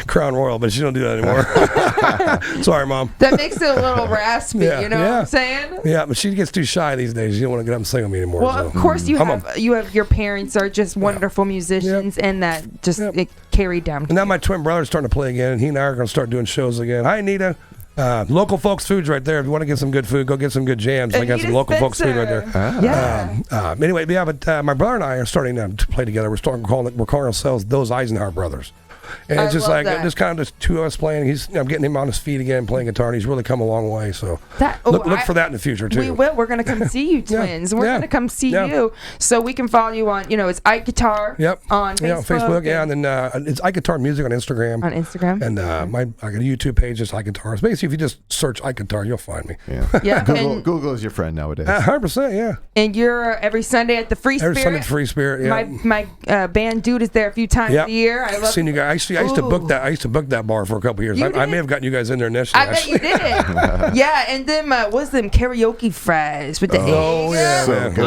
Crown Royal, but she don't do that anymore. Sorry, Mom. That makes it a little raspy, you know what I'm saying? Yeah, but she gets too shy these days. She don't want to get up and sing with me anymore. Well, of course you have your parents are just wonderful musicians, and that just it carried down. And now my twin brother's starting to play again, and he and I are going to start doing shows again. Hi, Anita. Local folks foods right there. If you want to get some good food, go get some good jams. I got some local folks food right there. Anyway, but my brother and I are starting to play together. We're calling ourselves those Eisenhower brothers. And it's just like just kind of just two of us playing. I'm getting him on his feet again, playing guitar, and he's really come a long way. So look for that in the future too. We will. We're going to come see you, twins. We're going to come see you, so we can follow you on. It's Ike Guitar. On Facebook. And then it's Ike Guitar Music on Instagram. And I got a YouTube page. It's Ike Guitar. So basically, if you just search Ike Guitar, you'll find me. Yeah. Google is your friend nowadays. 100%. Yeah. And you're every Sunday at the Free Spirit. Every Sunday at Free Spirit. Yeah. My band dude is there a few times a year. I love seeing you guys. I used to book that. I used to book that bar for a couple years. I may have gotten you guys in there initially. I bet you did. Yeah, and then what's them karaoke fries with the eggs? Oh yeah, so good.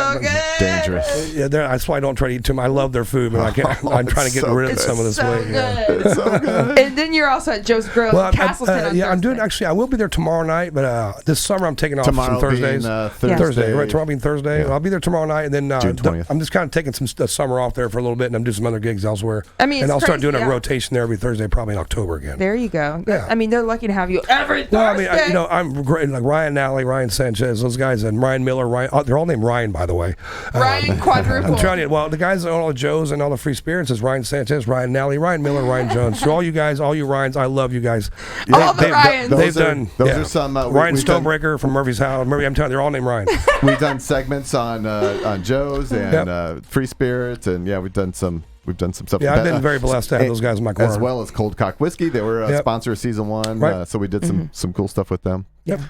So good. Dangerous. Yeah, that's why I don't try to eat too much. I love their food, but I'm trying to get rid of some of this weight. It's so good. And then you're also at Joe's Grill in Castleton. I'm doing. Actually, I will be there tomorrow night, but this summer I'm taking off some Thursdays. Thursday, right? Tomorrow being Thursday. I'll be there tomorrow night, and then June 20th. I'm just kind of taking some summer off there for a little bit, and I'm doing some other gigs elsewhere. And I'll start doing a rotation there every Thursday, probably in October again. There you go. Yeah. I mean, they're lucky to have you every Thursday. Well, I'm great. Like Ryan Nally, Ryan Sanchez, those guys, and Ryan Miller. They're all named Ryan, by the way. Ryan quadruple. I'm telling you. Well, the guys on all the Joes and all the Free Spirits is Ryan Sanchez, Ryan Nally, Ryan Miller, Ryan Jones. So all you guys, all you Ryans, I love you guys. All the Ryans. They've done. Those are some. Ryan Stonebreaker from Murphy's House. I'm telling you, they're all named Ryan. We've done segments on Joe's and Free Spirits, and we've done some stuff. Yeah, I've been very blessed to have those guys in my corner. As well as Cold Cock Whiskey. They were a sponsor of season 1, right. So we did some cool stuff with them. Yep.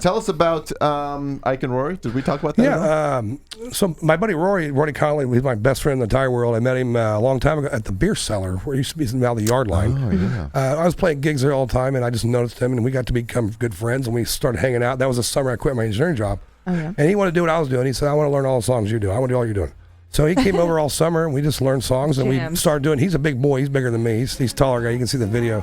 Tell us about Ike and Rory. Did we talk about that? Yeah. So my buddy Rory Connolly, he's my best friend in the entire world. I met him a long time ago at the beer cellar, where he used to be now the Yard Line. Oh, yeah. I was playing gigs there all the time, and I just noticed him, and we got to become good friends, and we started hanging out. That was the summer I quit my engineering job. Oh, yeah. And he wanted to do what I was doing. He said, I want to learn all the songs you do. I want to do all you're doing. So he came over all summer, and we just learned songs, and we started doing. He's a big boy. He's bigger than me. He's taller guy. You can see the video.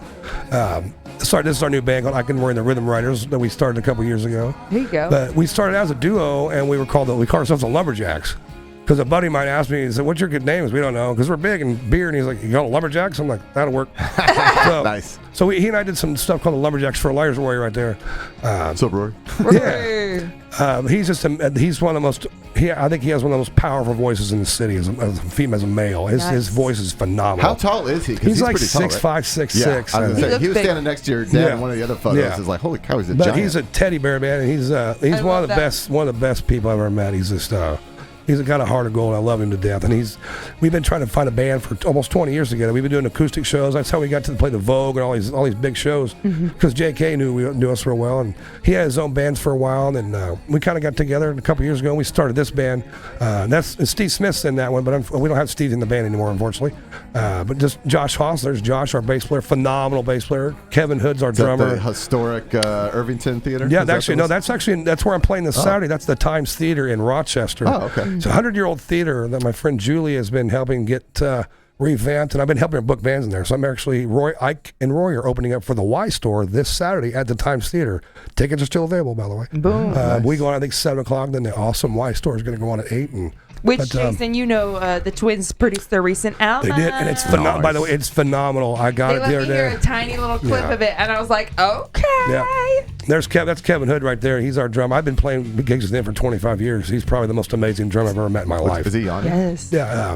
This is our new band called I Can Worry the Rhythm Riders that we started a couple years ago. There you go. But we started as a duo, and we called ourselves the Lumberjacks. Because a buddy might ask me, he said, "What's your good name?" We don't know because we're big in beer, and he's like, "You got lumberjacks?" I'm like, "That'll work." So, nice. So he and I did some stuff called the Lumberjacks for a Liar's Warrior right there. So Rory. Yeah. He's just he's one of the most. I think he has one of the most powerful voices in the city as a male. His voice is phenomenal. How tall is he? He's like pretty tall, 6'5", right? 6'6". I was gonna say, he was standing next to your dad in one of the other photos. Is like, holy cow, he's a giant. He's a teddy bear, man. And he's one of the best people I've ever met. He's just he's got a heart of gold. I love him to death. And we've been trying to find a band for almost 20 years together. We've been doing acoustic shows. That's how we got to play the Vogue and all these big shows. Because JK knew us real well, and he had his own bands for a while. And we kind of got together a couple years ago. And we started this band. That's Steve Smith's in that one, but we don't have Steve in the band anymore, unfortunately. But just Josh Haas. There's Josh, our bass player, phenomenal bass player. Kevin Hood's our drummer. The historic Irvington Theater. Yeah, that's where I'm playing this Saturday. That's the Times Theater in Rochester. Oh, okay. It's a 100-year-old theater that my friend Julie has been helping get revamped, and I've been helping her book bands in there. So I'm actually, Ike and Roy are opening up for the Y Store this Saturday at the Times Theater. Tickets are still available, by the way. Boom. Nice. We go on, I think, 7 o'clock. Then the awesome Y Store is going to go on at 8. Jason, the twins produced their recent album. They did, and it's phenomenal. By the way, it's phenomenal. I got it the other day. Let me hear a tiny little clip of it, and I was like, okay. Yeah. That's Kevin Hood right there. He's our drummer. I've been playing gigs with him for 25 years. He's probably the most amazing drummer I've ever met in my life. Is he on? Yes. Yeah.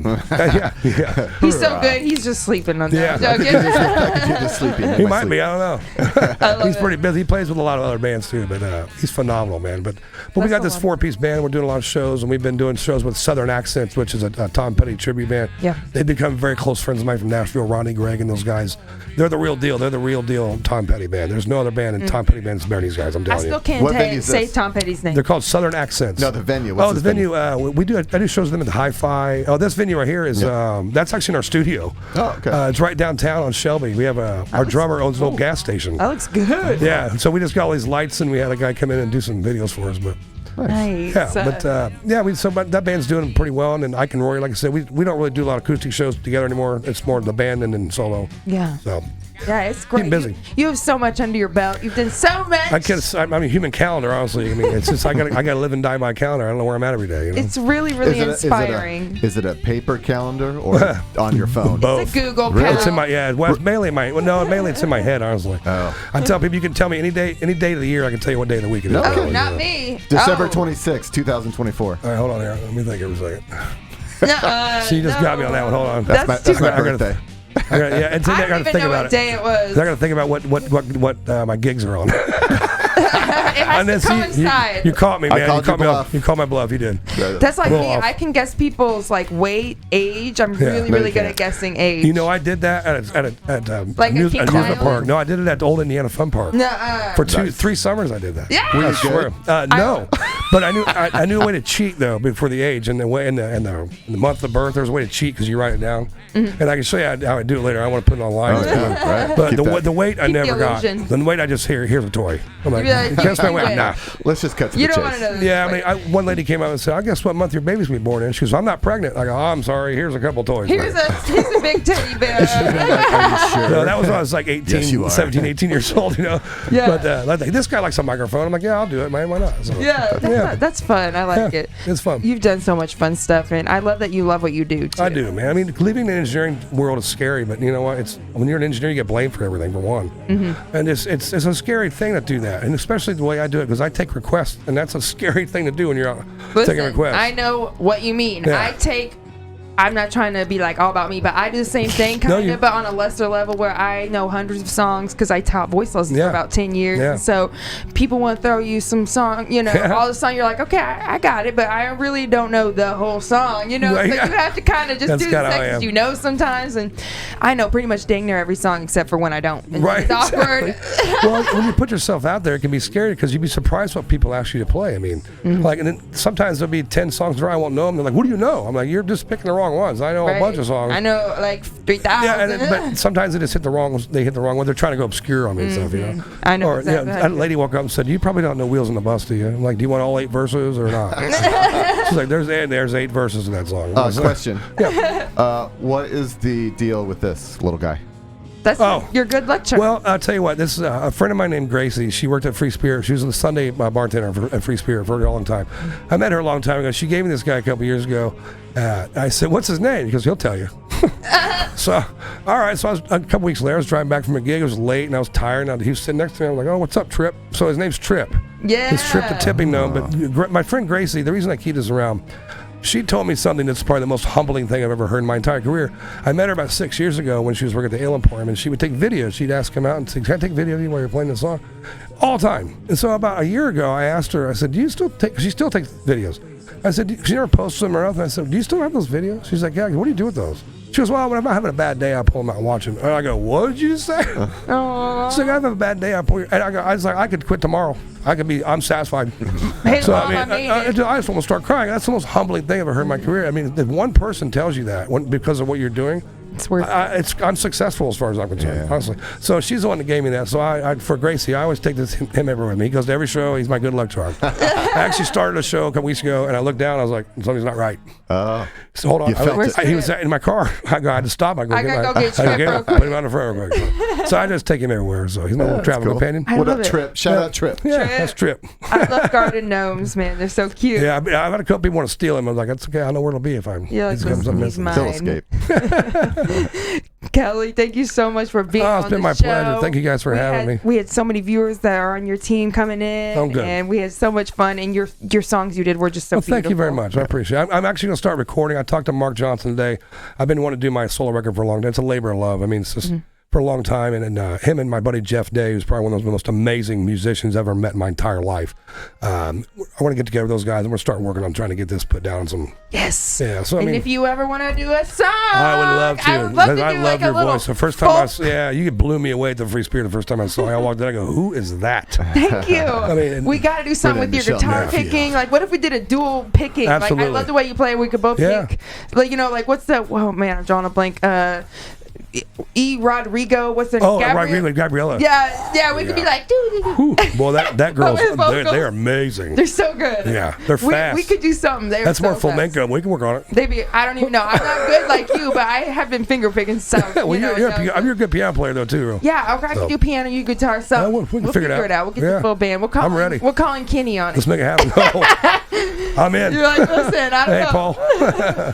Yeah. He's so good. He's just sleeping on that. Yeah. He might be. I don't know. He's pretty busy. He plays with a lot of other bands too, but he's phenomenal, man. But we got this 4-piece band. We're doing a lot of shows, and we've been doing shows with Southern Accents, which is a Tom Petty tribute band. Yeah. They've become very close friends of mine from Nashville. Ronnie Gregg and those guys. They're the real deal. They're the real deal Tom Petty band. There's no other band in Tom Petty band that's better than these guys. I'm telling you. I still can't say Tom Petty's name. They're called Southern Accents. No, the venue. The venue. I do shows with them at the Hi-Fi. Oh, this venue right here is that's actually in our studio. Oh, okay. It's right downtown on Shelby. We have our drummer owns an old gas station. That looks good. Yeah, so we just got all these lights, and we had a guy come in and do some videos for us. But nice. Yeah, but that band's doing pretty well. And then Ike and Rory, like I said, we don't really do a lot of acoustic shows together anymore. It's more the band and then solo. Yeah. So. Yeah, it's great. Keep busy. You have so much under your belt. You've done so much. I'm a human calendar, honestly. I mean, it's just I gotta live and die by calendar. I don't know where I'm at every day. You know? It's really inspiring. Is it a paper calendar or on your phone? Both. It's a Google calendar. It's in my mainly it's in my head, honestly. Oh. I tell people you can tell me any day of the year. I can tell you what day of the week it is. Oh, not me. December 26, 2024. All right, hold on here. Let me think for a second. So you just got me on that one. Hold on. That's my birthday. I don't even know what day it was. I got to think about what my gigs are on. It has to coincide. You caught me, man. You called my bluff. You did. That's like me. I can guess people's weight, age. I'm really good at guessing age. You know, I did that at amusement park. No, I did it at the Old Indiana Fun Park. For 3 summers, I did that. Yeah. I swear. No, but I knew a way to cheat though before the age and the month of birth. There's a way to cheat because you write it down, and I can show you how I do it later. I want to put it online. Right. But the weight I never got. The weight I just here's a toy. I'm like, guess my weight. Nah. Let's just cut to the chase. You don't want to know. Yeah, I mean, one lady came out and said, "I guess what month your baby's gonna be born in." She goes, "I'm not pregnant." I go, "Oh, I'm sorry. Here's a couple toys." Here's a big teddy bear. Are you sure? No, that was when I was like 17, 18 years old, you know. Yeah. But this guy likes a microphone. I'm like, yeah, I'll do it, man. Why not? So, that's fun. I like it. It's fun. You've done so much fun stuff, and I love that you love what you do, too. I do, man. I mean, living in the engineering world is scary, but you know what? It's when you're an engineer, you get blamed for everything, for one. And it's a scary thing to do that, and especially the way I do it, because I take requests, and that's a scary thing to do when you're taking requests. I know what you mean. Yeah. I'm not trying to be all about me, but I do the same thing kind of, but on a lesser level where I know hundreds of songs because I taught voice lessons for about 10 years. Yeah. And so people want to throw you some song, all the song. You're like, okay, I got it, but I really don't know the whole song, So you have to kind of just do the sections you know sometimes. And I know pretty much dang near every song except for when I don't. And it's awkward. Well, when you put yourself out there, it can be scary because you'd be surprised what people ask you to play. I mean, and then sometimes there'll be 10 songs where I won't know them. They're like, what do you know? I'm like, you're just picking the wrong ones. I know a bunch of songs. I know 3,000. Yeah, but sometimes they just hit the wrong one. They're trying to go obscure on me and stuff, I know. Or a lady walked up and said, "You probably don't know Wheels on the Bus, do you?" I'm like, "Do you want all 8 verses or not?" She's like, "There's 8 verses in that song." Question. Yeah. What is the deal with this little guy? That's your good luck charm. Well, I'll tell you what. This is a friend of mine named Gracie. She worked at Free Spirit. She was the Sunday bartender at Free Spirit for a long time. I met her a long time ago. She gave me this guy a couple years ago. I said, "What's his name?" He goes, "He'll tell you." So, all right. So a couple weeks later, I was driving back from a gig. It was late, and I was tired. And he was sitting next to me. I was like, "Oh, what's up, Trip?" So his name's Trip. Yeah. It's Trip the tipping gnome. But my friend Gracie, the reason I keep this around, she told me something that's probably the most humbling thing I've ever heard in my entire career. I met her about 6 years ago when she was working at the Ale Emporium, and she would take videos. She'd ask him out and say, "Can I take video of you while you're playing this song?" All the time. And so about a year ago, I asked her, I said, "Do you still take," she still takes videos. I said, she never posts them or nothing. I said, "Do you still have those videos?" She's like, "Yeah." What do you do with those? She goes, "Well, when I'm not having a bad day, I pull them out and watch them." And I go, "What did you say?" Aww. She's like, "I have a bad day, I pull your," and I was like, "I could quit tomorrow. I'm satisfied." Hey, so Mom, I just almost start crying. That's the most humbling thing I've ever heard in my career. I mean, if one person tells you that because of what you're doing, it's worth I'm successful as far as I'm concerned, honestly. So she's the one that gave me that. So I for Gracie, I always take him everywhere with me. He goes to every show. He's my good luck charm. I actually started a show a couple weeks ago, and I looked down. I was like, something's not right. So hold on. He was in my car. I had to stop. I gotta go get Trip. Put him on the front real quick. So I just take him everywhere. So he's my little travel companion. What up, Trip? Shout out Trip. Yeah, that's Trip. I love garden gnomes, man. They're so cute. Yeah, I've had a couple people want to steal him. I was like, that's okay. I know where it'll be if I'm. Yeah, he's mine. He'll escape. Kelley, thank you so much for being on the show. It's been my pleasure. Thank you guys for having me. We had so many viewers that are on your team coming in, and we had so much fun. And your songs you did were just so beautiful. Thank you very much. I appreciate it. I'm actually going to start recording. I talked to Mark Johnson today. I've been wanting to do my solo record for a long time. It's a labor of love. I mean, it's just for a long time. And him and my buddy Jeff Day, who's probably one of the most amazing musicians I've ever met in my entire life. I want to get together with those guys, and we're going to start working on trying to get this put down on some. Yes. Yeah. So, if you ever want to do a song, I would love to. Because I love your voice. The first time you blew me away at the Free Spirit the first time I saw you. I walked in, I go, "Who is that?" Thank you. I mean, we got to do something with your guitar picking. Like, what if we did a dual picking? Absolutely. Like, I love the way you play. We could both pick. Like, what's that? Oh, man, I'm drawing a blank. Rodrigo, what's her name? Gabriella. Yeah, we could be like, well, that girl's, they're amazing. They're so good. Yeah, they're fast. We could do something. That's more flamenco. We can work on it. I don't even know. I'm not good like you, but I have been finger picking stuff. Well, you're a good piano player though too. Yeah, okay, I can do piano, you guitar, so we'll figure it out. We'll get the full band. I'm ready. We're calling Kenny on it. Let's make it happen. I'm in. You're like, listen, I don't know. Hey, Paul.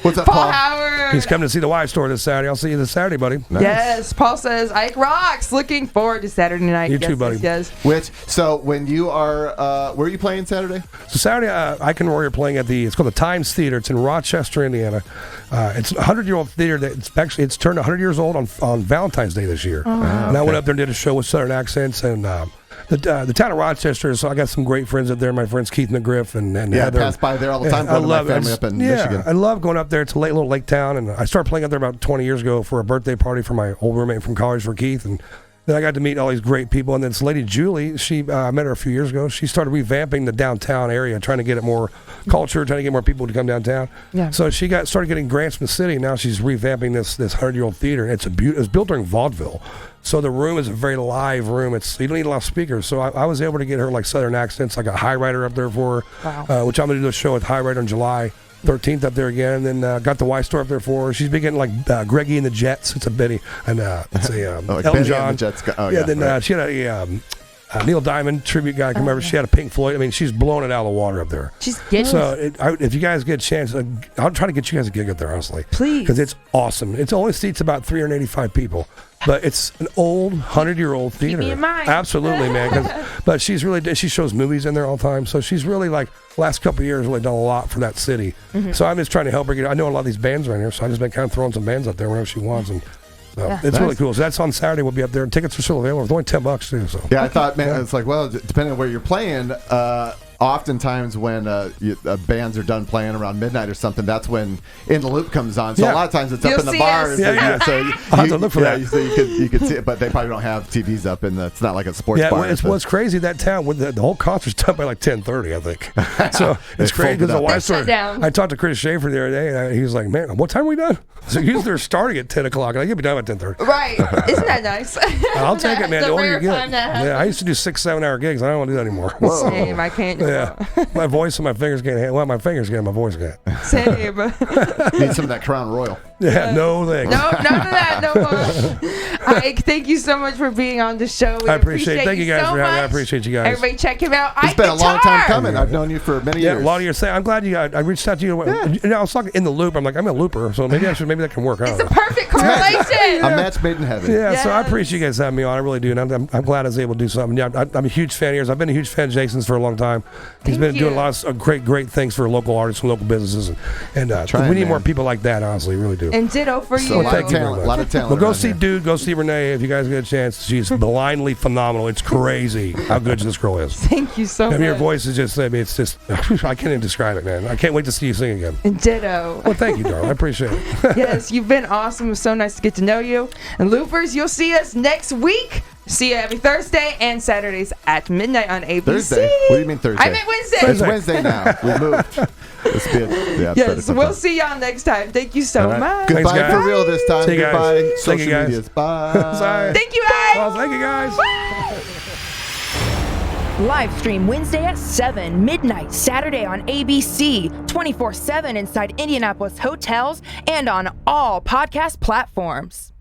What's up, Paul Howard. He's coming to see the Y Store this Saturday. I'll see you this Saturday, buddy. Nice. Yes, Paul says Ike rocks. Looking forward to Saturday night. You too, buddy. Yes. So when you are, where are you playing Saturday? So Saturday, Ike and Rory are playing at it's called the Times Theater. It's in Rochester, Indiana. It's a 100-year-old theater. It's turned 100 years old on Valentine's Day this year. And I went up there and did a show with Southern accents and. The town of Rochester, so I got some great friends up there. My friends Keith McGriff and Heather. I pass by there all the time. I love my family up in Michigan. I love going up there. It's a little lake town, and I started playing up there about 20 years ago for a birthday party for my old roommate from college, for Keith, and then I got to meet all these great people. And then this lady Julie, I met her a few years ago. She started revamping the downtown area, trying to get it more culture, trying to get more people to come downtown. Yeah. So she started getting grants from the city. Now she's revamping this 100-year-old theater. It's built during vaudeville. So the room is a very live room. You don't need a lot of speakers. So I was able to get her like Southern accents, like a high rider up there for her, which I'm going to do a show with High Rider on July 13th up there again. And then got the Y Store up there for her. She's been getting like Greggy and the Jets. It's a Benny. And it's a like Elton Benny John. And the Jets then she had a Neil Diamond tribute guy come over. She had a Pink Floyd. I mean, she's blowing it out of the water up there. She's getting so if you guys get a chance, I'll try to get you guys a gig up there, honestly. Please. Because it's awesome. It only seats about 385 people. But it's an old 100-year-old theater. Keep me in mind. Absolutely, man. But she shows movies in there all the time. So she's really like last couple of years really done a lot for that city. Mm-hmm. So I'm just trying to help her I know a lot of these bands around here, so I've just been kind of throwing some bands up there whenever she wants. And it's really cool. So that's on Saturday. We'll be up there, and tickets are still available. It's only $10 too. So I thought, man, it's like, well, depending on where you're playing. Oftentimes when bands are done playing around midnight or something, that's when In the Loop comes on. So a lot of times it's up in the bars. So I'll have to look for that. So you could see it, but they probably don't have TVs up it's not like a sports bar. It's what's crazy, that town, the whole concert's done by like 10:30, I think. So it's crazy because the Y Store. I talked to Chris Schaefer the other day. He was like, "Man, what time are we done?" So usually they're starting at 10 o'clock. You'll be done at 10:30. Right? Isn't that nice? I'll take it, man. The older you get. I used to do 6-7 hour gigs. I don't want to do that anymore. Same. I can't. Yeah. My voice and my fingers can't handle. Well, my fingers can, my voice can't. Same. Need some of that Crown Royal. Yeah, no thanks. No, none of that. No more. Ike, thank you so much for being on the show. I appreciate it. Thank you guys for having me. I appreciate you guys. Everybody check him out. It's been a long time coming. I've known you for many years. A lot of years. I'm glad I reached out to you. I was talking in the loop. I'm like, I'm a looper, so maybe that can work out. It's a perfect correlation. A match made in heaven. Yeah, yes. So I appreciate you guys having me on. I really do. And I'm glad I was able to do something. Yeah, I'm a huge fan of yours. I've been a huge fan of Jason's for a long time. He's been doing a lot of great things for local artists and local businesses. And we need more people like that, honestly. We really do. And ditto for you. A lot of talent. Well, go see Dude. Go see Renee if you guys get a chance. She's blindly phenomenal. It's crazy how good this girl is. Thank you so much. Your voice is just, it's just, I can't even describe it, man. I can't wait to see you sing again. And ditto. Well, thank you, darling. I appreciate it. Yes, you've been awesome. It was so nice to get to know you. And Loopers, you'll see us next week. See you every Thursday and Saturdays at midnight on ABC. Thursday? What do you mean Thursday? I meant Wednesday. It's Wednesday now. We moved. It's good. Yeah, yes, we'll see y'all next time. Thank you so much. Goodbye. Thanks, for real this time. See you Goodbye. Guys. Social medias. Bye. Thank you, guys. Well, thank you, guys. Live stream Wednesday at 7, midnight, Saturday on ABC, 24/7 inside Indianapolis hotels and on all podcast platforms.